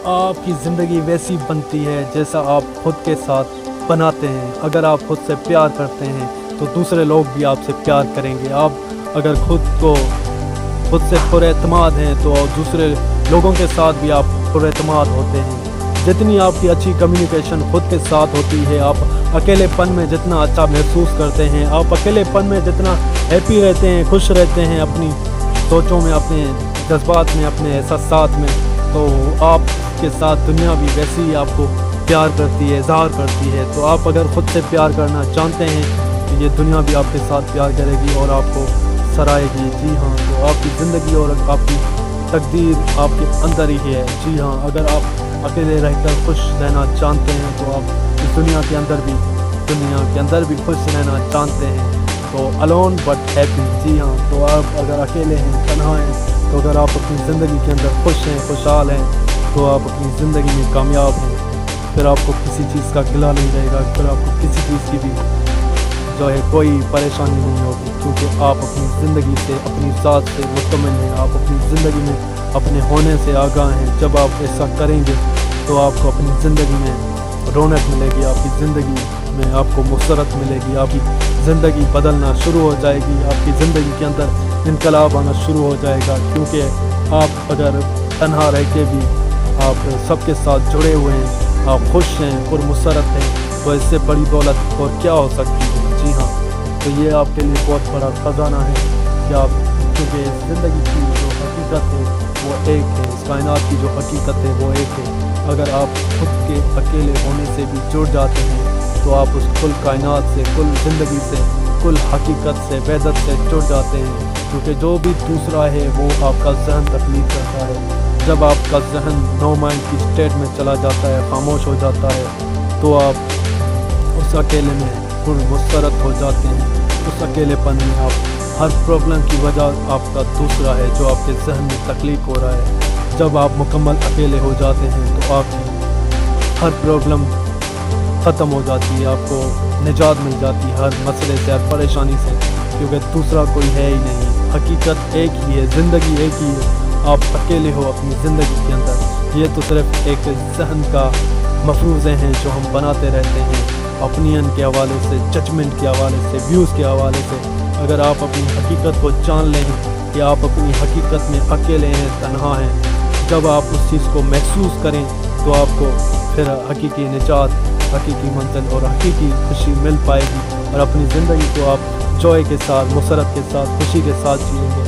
आपकी ज़िंदगी वैसी बनती है जैसा आप खुद के साथ बनाते हैं। अगर आप खुद से प्यार करते हैं तो दूसरे लोग भी आपसे प्यार करेंगे। आप अगर खुद से पुरएतमाद हैं तो दूसरे लोगों के साथ भी आप पुरएतमाद होते हैं। जितनी आपकी अच्छी कम्युनिकेशन खुद के साथ होती है, आप अकेलेपन में जितना अच्छा महसूस करते हैं, आप अकेलेपन में जितना हैप्पी रहते हैं, खुश रहते हैं अपनी सोचों में, अपने जज्बात में, अपने एहसासात में, तो आपके साथ दुनिया भी वैसे ही आपको प्यार करती है, इज़हार करती है। तो आप अगर ख़ुद से प्यार करना चाहते हैं तो ये दुनिया भी आपके साथ प्यार करेगी और आपको सराहेगी। जी हाँ, तो आपकी ज़िंदगी और आपकी तकदीर आपके अंदर ही है। जी हाँ, अगर आप अकेले रहकर खुश रहना चाहते हैं तो आप इस दुनिया के अंदर भी खुश रहना चाहते हैं तो अलोन बट हैप्पी। जी हाँ, तो आप अगर अकेले हैं, तन्हा हैं, तो अगर आप अपनी ज़िंदगी के अंदर खुश हैं, खुशहाल हैं, तो आप अपनी ज़िंदगी में कामयाब हैं। फिर आपको किसी चीज़ का गिला नहीं रहेगा, फिर आपको किसी चीज़ की भी जो है कोई परेशानी नहीं होगी, क्योंकि आप अपनी ज़िंदगी से, अपनी ज़ात से मुतमइन हैं। आप अपनी ज़िंदगी में अपने होने से आगाह हैं। जब आप ऐसा करेंगे तो आपको अपनी ज़िंदगी में रौनक मिलेगी, आपकी ज़िंदगी में आपको मुसरत मिलेगी, आपकी ज़िंदगी बदलना शुरू हो जाएगी, आपकी ज़िंदगी के अंदर इनकलाब आना शुरू हो जाएगा। क्योंकि आप अगर तन्हा रह के भी आप सबके साथ जुड़े हुए हैं, आप खुश हैं, पुरमुसरत हैं, तो इससे बड़ी दौलत और क्या हो सकती है। जी हाँ, तो ये आपके लिए बहुत बड़ा ख़जाना है कि आप, क्योंकि ज़िंदगी की जो हकीकत है वो एक है, इस कायनात की जो हकीकत है वो एक है। अगर आप खुद के अकेले होने से भी जुड़ जाते हैं तो आप उस कुल कायनात से, कुल ज़िंदगी से, कुल हकीकत से, वहदत से जुड़ जाते हैं। क्योंकि जो भी दूसरा है वो आपका जहन तकलीफ करता है। जब आपका जहन नो माइंड की स्टेट में चला जाता है, खामोश हो जाता है, तो आप उस अकेले में पुरमुसरत हो जाते हैं। उस अकेलेपन में आप हर प्रॉब्लम की वजह आपका दूसरा है जो आपके जहन में तकलीफ हो रहा है। जब आप मुकम्मल अकेले हो जाते हैं तो आपकी हर प्रॉब्लम ख़त्म हो जाती है, आपको निजात मिल जाती है हर मसले से, हर परेशानी से, क्योंकि दूसरा कोई है ही नहीं। हकीकत एक ही है, ज़िंदगी एक ही है। आप अकेले हो अपनी ज़िंदगी के अंदर। ये तो सिर्फ एक जहन का मफरूज़े हैं जो हम बनाते रहते हैं ओपिनियन के हवाले से, जजमेंट के हवाले से, व्यूज़ के हवाले से। अगर आप अपनी हकीकत को जान लें कि आप अपनी हकीकत में अकेले हैं, तन्हा हैं, जब आप उस चीज़ को महसूस करें तो आपको फिर हकीकी निजात, हकीकी मंजिल और हकीकी खुशी मिल पाएगी और अपनी ज़िंदगी को आप जॉय के साथ, मुसरत के साथ, खुशी के साथ जिएंगे।